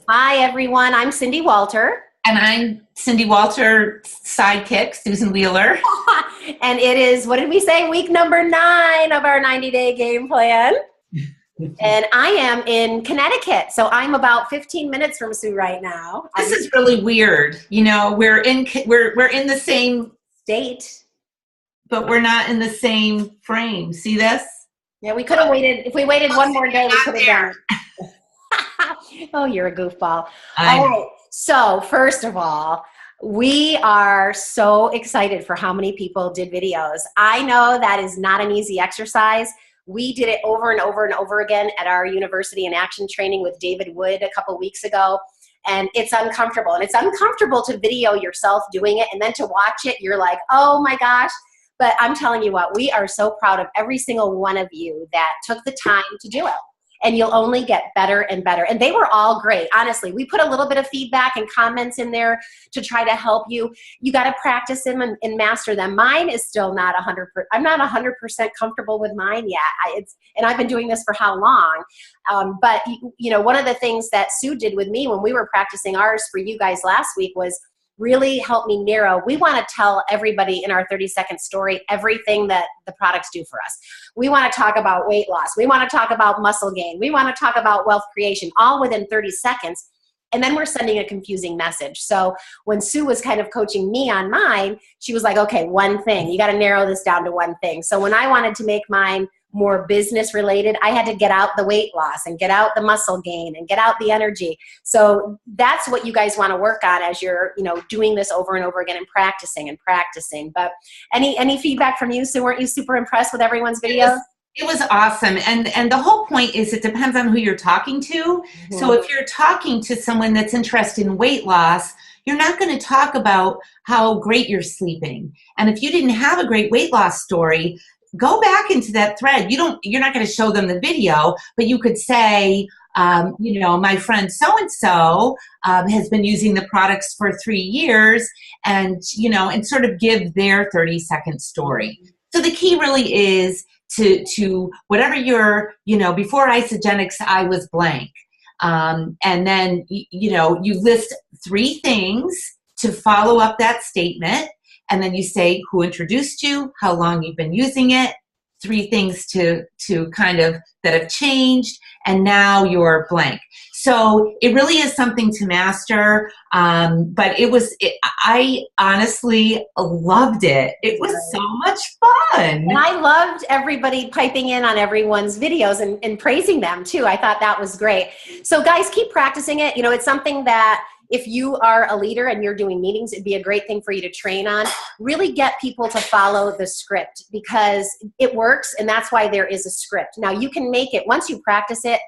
Hi, everyone. I'm Cindy Walter. And I'm Cindy Walter, sidekick, Susan Wheeler. And it is, what did we say, week number 9 of our 90-day game plan. And I am in Connecticut. So I'm about 15 minutes from Sue right now. This is really weird. You know, we're in the same State. but we're not in the same frame. See this? Yeah, we could have waited. If we waited one more day, we could have done There. it. Oh, you're a goofball. I All know. right. So first of all, we are so excited for how many people did videos. I know that is not an easy exercise. We did it over and over and over again at our University in Action training with David Wood a couple weeks ago. And it's uncomfortable. And it's uncomfortable to video yourself doing it. And then to watch it, you're like, oh my gosh. But I'm telling you what, we are so proud of every single one of you that took the time to do it. And you'll only get better and better. And they were all great, honestly. We put a little bit of feedback and comments in there to try to help you. You got to practice them and master them. Mine is still not 100%. I'm not 100% comfortable with mine yet. And I've been doing this for how long? But you know, one of the things that Sue did with me when we were practicing ours for you guys last week was really help me narrow. We want to tell everybody in our 30-second story everything that the products do for us. We want to talk about weight loss. We want to talk about muscle gain. We want to talk about wealth creation, all within 30 seconds. And then we're sending a confusing message. So when Sue was kind of coaching me on mine, she was like, okay, one thing. You got to narrow this down to one thing. So when I wanted to make mine more business related, I had to get out the weight loss and get out the muscle gain and get out the energy. So that's what you guys want to work on as you're, doing this over and over again and practicing and practicing. But any feedback from you, Sue? Weren't you super impressed with everyone's videos? It was awesome. And the whole point is it depends on who you're talking to. So if you're talking to someone that's interested in weight loss, you're not going to talk about how great you're sleeping. And if you didn't have a great weight loss story, go back into that thread. You're not going to show them the video, but you could say, my friend so-and-so has been using the products for 3 years, and sort of give their 30-second story. So the key really is to whatever your, before Isagenix, I was blank. And then, you list 3 things to follow up that statement. And then you say who introduced you, how long you've been using it, 3 things to kind of that have changed, and now you're blank. So it really is something to master. But I honestly loved it. It was so much fun. And I loved everybody piping in on everyone's videos and praising them too. I thought that was great. So guys, keep practicing it. It's something that if you are a leader and you're doing meetings, it'd be a great thing for you to train on. Really get people to follow the script because it works, and that's why there is a script. Now you can make it, once you practice it,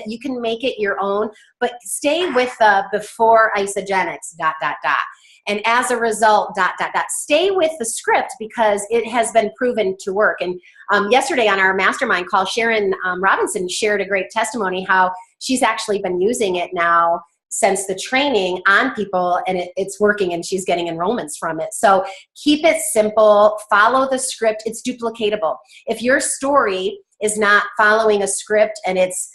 you can make it your own, but stay with the before Isagenix, ... And as a result, ... Stay with the script because it has been proven to work. And yesterday on our mastermind call, Sharon Robinson shared a great testimony how she's actually been using it now since the training on people, and it's working, and she's getting enrollments from it. So keep it simple, follow the script. It's duplicatable. If your story is not following a script and it's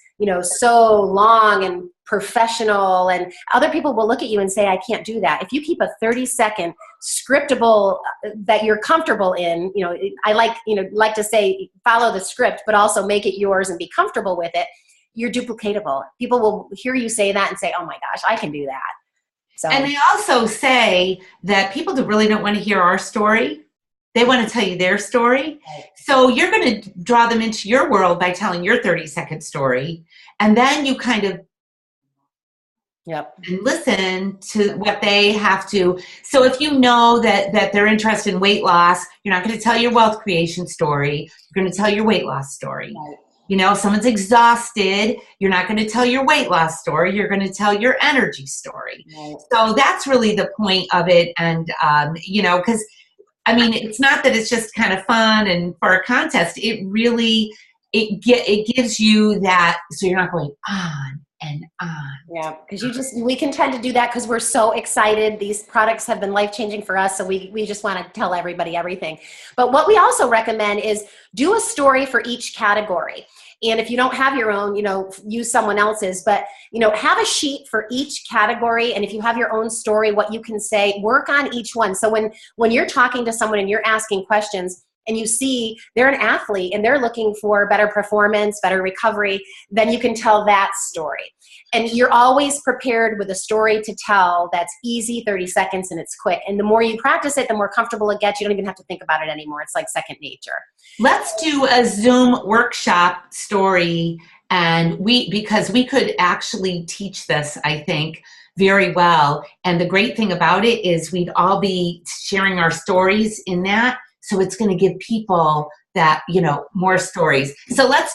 so long and professional, and other people will look at you and say, I can't do that. If you keep a 30-second scriptable that you're comfortable in, I like to say follow the script, but also make it yours and be comfortable with it. You're duplicatable. People will hear you say that and say, oh my gosh, I can do that. So. And they also say that people really don't want to hear our story. They want to tell you their story. So you're going to draw them into your world by telling your 30-second story. And then you kind of and listen to what they have to. So if you know that they're interested in weight loss, you're not going to tell your wealth creation story. You're going to tell your weight loss story. Right. If someone's exhausted, you're not going to tell your weight loss story. You're going to tell your energy story. Right. So that's really the point of it. And, because, it's not that it's just kind of fun and for a contest. It really it gives you that, so you're not going on and on. Yeah, because we can tend to do that because we're so excited. These products have been life-changing for us, so we just want to tell everybody everything. But what we also recommend is do a story for each category. And if you don't have your own, use someone else's, but, have a sheet for each category. And if you have your own story, what you can say, work on each one. So when you're talking to someone and you're asking questions, and you see they're an athlete and they're looking for better performance, better recovery, then you can tell that story. And you're always prepared with a story to tell that's easy, 30 seconds, and it's quick. And the more you practice it, the more comfortable it gets. You don't even have to think about it anymore. It's like second nature. Let's do a Zoom workshop story, and because we could actually teach this, I think, very well. And the great thing about it is we'd all be sharing our stories in that. So it's going to give people that, more stories. So let's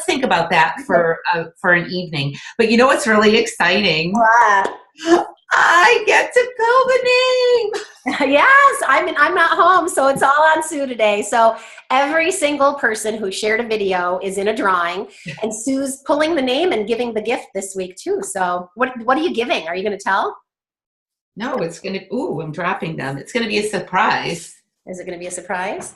think about that for an evening. But what's really exciting? What? I get to pill the name. Yes, I'm not home, so it's all on Sue today. So every single person who shared a video is in a drawing, and Sue's pulling the name and giving the gift this week too. So what are you giving? Are you going to tell? No, it's going to. Ooh, I'm dropping them. It's going to be a surprise. Is it going to be a surprise?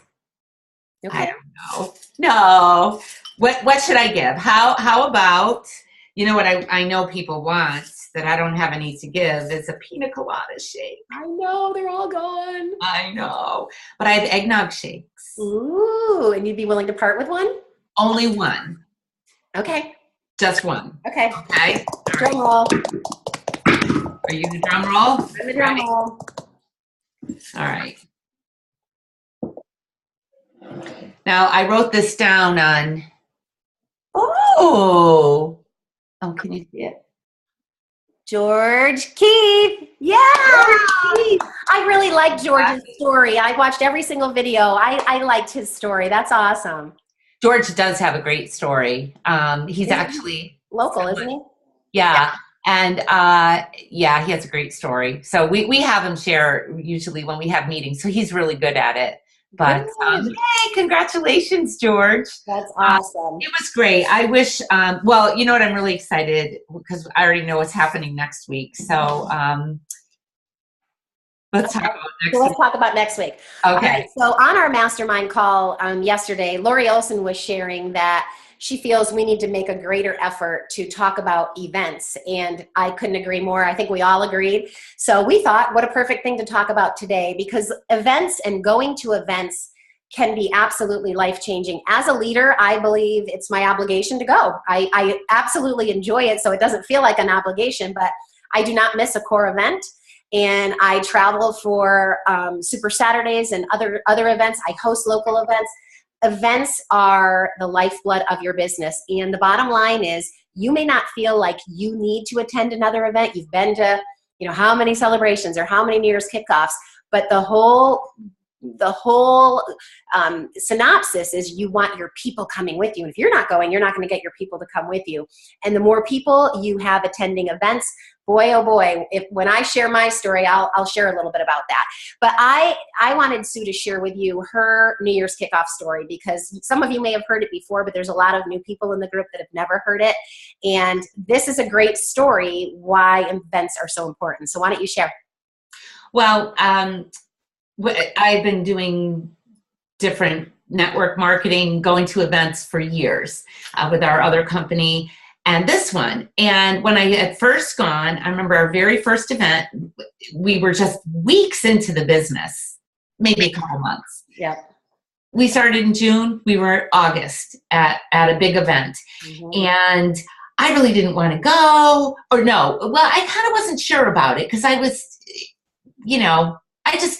Okay. I don't know. No. What should I give? How about, what I know people want that I don't have any to give is a pina colada shake. I know, they're all gone. I know. But I have eggnog shakes. Ooh, and you'd be willing to part with one? Only one. Okay. Just one. Okay. Okay. Drum roll. Are you the drum roll? I'm the drum roll. All right. Now, I wrote this down on, oh, can you see it? George Keith. Yeah. I really liked George's story. I watched every single video. I liked his story. That's awesome. George does have a great story. He's actually local, isn't he? Yeah. And he has a great story. So we have him share usually when we have meetings. So he's really good at it. But hey, congratulations, George. That's awesome. It was great. I wish, well, you know what, I'm really excited because I already know what's happening next week. So let's talk about next week. Okay. Right, so on our mastermind call yesterday, Lori Olson was sharing that she feels we need to make a greater effort to talk about events. And I couldn't agree more. I think we all agreed. So we thought, what a perfect thing to talk about today, because events and going to events can be absolutely life-changing. As a leader, I believe it's my obligation to go. I absolutely enjoy it, so it doesn't feel like an obligation, but I do not miss a core event. And I travel for Super Saturdays and other events. I host local events. Events are the lifeblood of your business. And the bottom line is you may not feel like you need to attend another event. You've been to, how many celebrations or how many New Year's kickoffs, but the whole synopsis is you want your people coming with you. And if you're not going, you're not going to get your people to come with you. And the more people you have attending events, boy, oh boy, when I share my story, I'll share a little bit about that. But I wanted Sue to share with you her New Year's kickoff story, because some of you may have heard it before, but there's a lot of new people in the group that have never heard it. And this is a great story why events are so important. So why don't you share? Well, I've been doing different network marketing, going to events for years with our other company and this one. And when I had first gone, I remember our very first event, we were just weeks into the business, maybe a couple months. Yeah. We started in June, we were August at a big event. Mm-hmm. And I really didn't want to go, or no, well, I kind of wasn't sure about it because I was,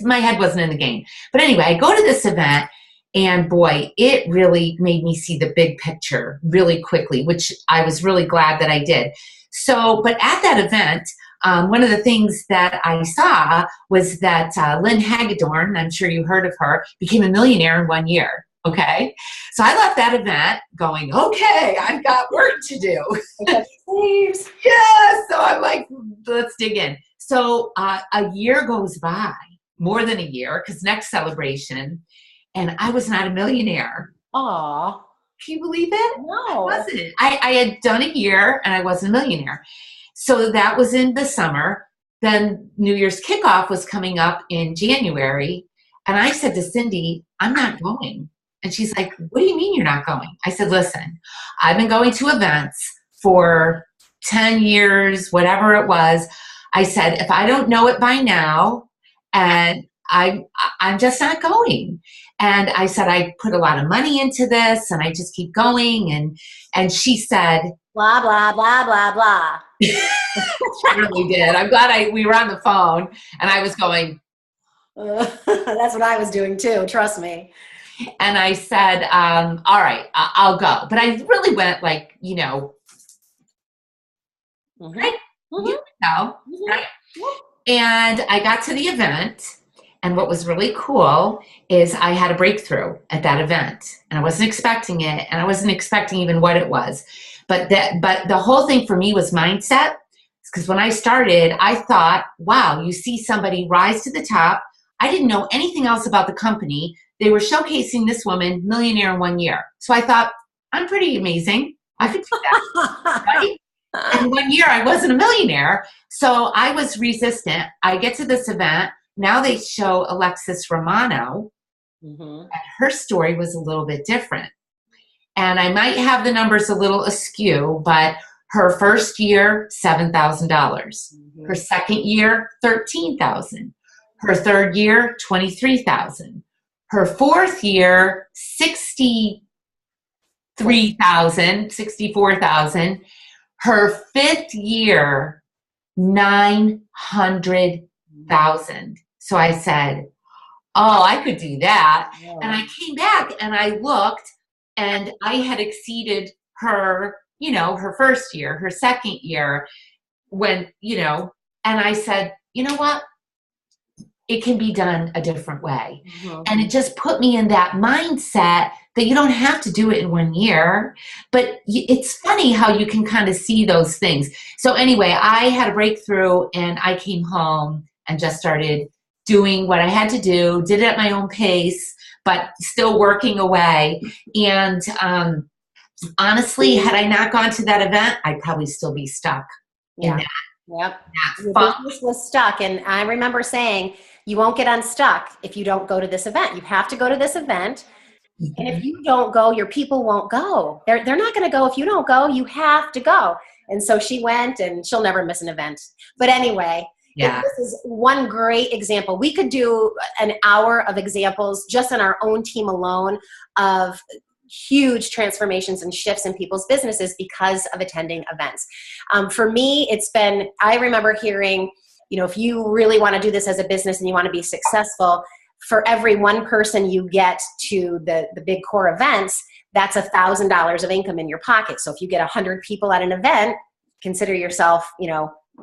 my head wasn't in the game. But anyway, I go to this event and boy, it really made me see the big picture really quickly, which I was really glad that I did. So, but at that event, one of the things that I saw was that Lynn Hagedorn, I'm sure you heard of her, became a millionaire in 1 year. Okay. So I left that event going, okay, I've got work to do. Please. Yeah. So I'm like, let's dig in. So a year goes by, more than a year, because next celebration, and I was not a millionaire. Aw. Can you believe it? No. I wasn't. I had done a year and I wasn't a millionaire. So that was in the summer. Then New Year's kickoff was coming up in January. And I said to Cindy, I'm not going. And she's like, what do you mean you're not going? I said, listen, I've been going to events for 10 years, whatever it was. I said, if I don't know it by now, and I'm just not going. And I said, I put a lot of money into this and I just keep going. And she said, blah, blah, blah, blah, blah. she really did. I'm glad we were on the phone and I was going. That's what I was doing too. Trust me. And I said, all right, I'll go. But I really went like, Mm-hmm. right? Mm-hmm. Right? And I got to the event. And what was really cool is I had a breakthrough at that event. And I wasn't expecting it. And I wasn't expecting even what it was. But the whole thing for me was mindset. Because when I started, I thought, wow, you see somebody rise to the top. I didn't know anything else about the company. They were showcasing this woman, millionaire in 1 year. So I thought, I'm pretty amazing. I could do that, right? And 1 year, I wasn't a millionaire. So I was resistant. I get to this event. Now they show Alexis Romano. Mm-hmm. And her story was a little bit different. And I might have the numbers a little askew, but her first year, $7,000. Mm-hmm. Her second year, $13,000. Her third year, $23,000. Her fourth year, $64,000. Her fifth year, $900,000. So I said, oh, I could do that. Yeah. And I came back and I looked and I had exceeded her, her first year, her second year when, and I said, you know what? It can be done a different way. Mm-hmm. And it just put me in that mindset that you don't have to do it in 1 year. But it's funny how you can kind of see those things. So anyway, I had a breakthrough and I came home and just started doing what I had to do, did it at my own pace, but still working away. And honestly, had I not gone to that event, I'd probably still be stuck in that. Yep. Your business was stuck. And I remember saying, you won't get unstuck if you don't go to this event. You have to go to this event. Mm-hmm. And if you don't go, your people won't go. They're not going to go. If you don't go, you have to go. And so she went and she'll never miss an event. But anyway, yeah. This is one great example. We could do an hour of examples just on our own team alone of huge transformations and shifts in people's businesses because of attending events. For me, I remember hearing, if you really want to do this as a business and you want to be successful, for every one person you get to the big core events, that's $1,000 of income in your pocket. So if you get 100 people at an event, consider yourself,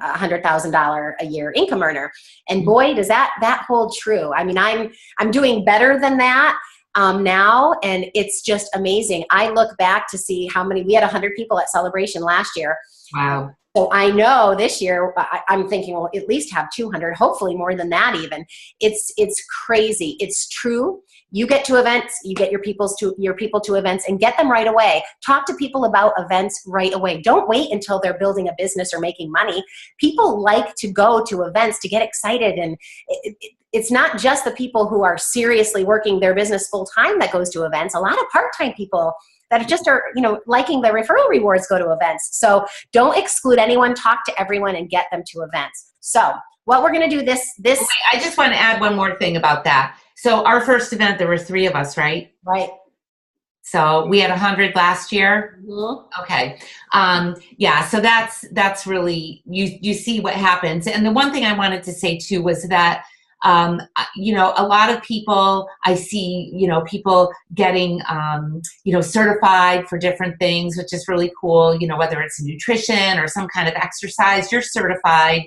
$100,000 a year income earner. And boy, does that hold true. I mean, I'm doing better than that now, and it's just amazing. I look back to see we had 100 people at Celebration last year. Wow. So I know this year I'm thinking we'll at least have 200, hopefully more than that even. It's crazy. It's true. You get to events, you get your people to events and get them right away. Talk to people about events right away. Don't wait until they're building a business or making money. People like to go to events to get excited. And it's not just the people who are seriously working their business full time that goes to events. A lot of part-time people that just are, liking the referral rewards go to events. So don't exclude anyone, talk to everyone and get them to events. So what we're going to do this. Wait, I just want to add one more thing about that. So our first event, there were 3 of us, right? Right. So we had 100 last year. Mm-hmm. Okay. Yeah. So that's really, you see what happens. And the one thing I wanted to say too was that, a lot of people I see, people getting, certified for different things, which is really cool. Whether it's nutrition or some kind of exercise, you're certified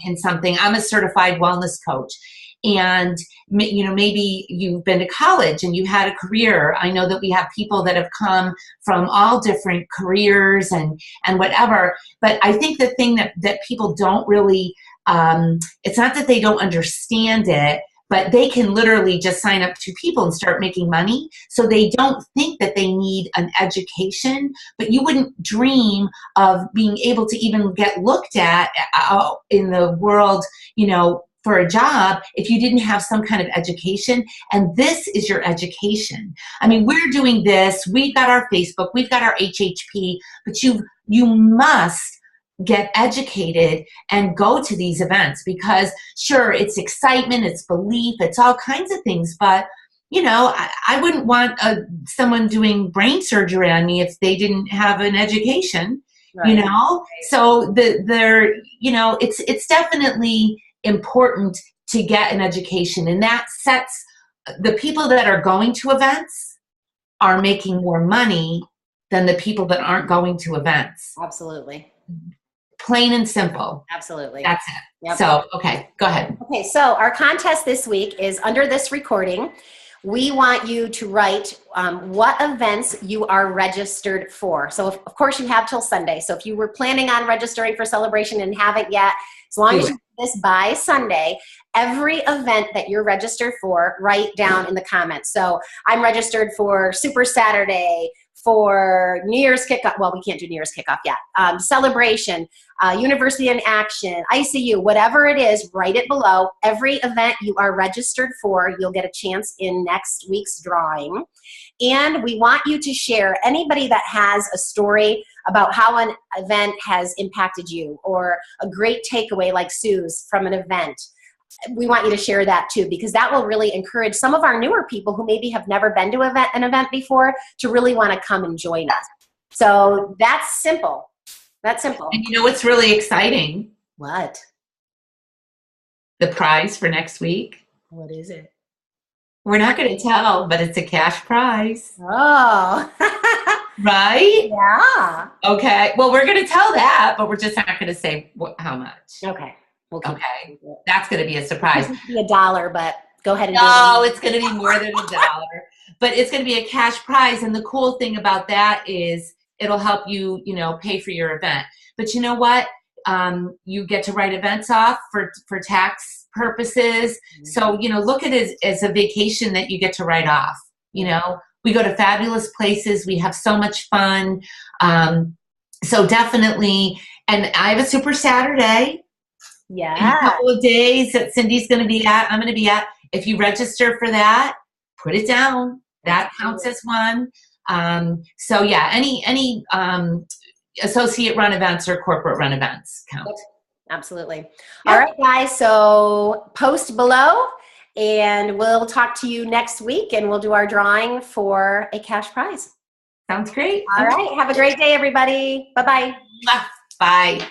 in something. I'm a certified wellness coach. And, maybe you've been to college and you had a career. I know that we have people that have come from all different careers and whatever. But I think the thing that people don't really, it's not that they don't understand it, but they can literally just sign up 2 people and start making money. So they don't think that they need an education, but you wouldn't dream of being able to even get looked at in the world, for a job if you didn't have some kind of education. And this is your education. I mean, we're doing this. We've got our Facebook, we've got our HHP, but you must get educated and go to these events, because sure, it's excitement, it's belief, it's all kinds of things, but I wouldn't want someone doing brain surgery on me if they didn't have an education. Right. So it's definitely important to get an education, and that sets the people that are going to events are making more money than the people that aren't going to events. Absolutely. Plain and simple. Absolutely. That's it. Yep. So, okay, go ahead. Okay, so our contest this week is under this recording. We want you to write what events you are registered for. So, of course, you have till Sunday. So if you were planning on registering for Celebration and haven't yet, as long as you do this by Sunday, every event that you're registered for, write down in the comments. So I'm registered for Super Saturday, for New Year's kickoff. Well, we can't do New Year's kickoff yet. Celebration, University in Action, ICU, whatever it is, write it below. Every event you are registered for, you'll get a chance in next week's drawing. And we want you to share anybody that has a story about how an event has impacted you, or a great takeaway like Sue's from an event. We want you to share that too, because that will really encourage some of our newer people who maybe have never been to an event before to really want to come and join us. So that's simple. That's simple. And you know what's really exciting? What? The prize for next week. What is it? We're not going to tell, but it's a cash prize. Oh. Right? Yeah. Okay. Well, we're going to tell that, but we're just not going to say how much. Okay. Okay. That's going to be a surprise. It's going to be $1, but go ahead and No, it's going to be more than $1. But it's going to be a cash prize. And the cool thing about that is it'll help you, pay for your event. But you know what? You get to write events off for tax purposes. Mm-hmm. So, look at it as a vacation that you get to write off. We go to fabulous places. We have so much fun. So definitely. And I have a Super Saturday. Yeah. In a couple of days that Cindy's going to be at, I'm going to be at. If you register for that, put it down. That counts as one. So yeah, any associate run events or corporate run events count. Absolutely. Yep. All right, guys. So post below, and we'll talk to you next week, and we'll do our drawing for a cash prize. Sounds great. All right. Have a great day, everybody. Bye-bye. Bye.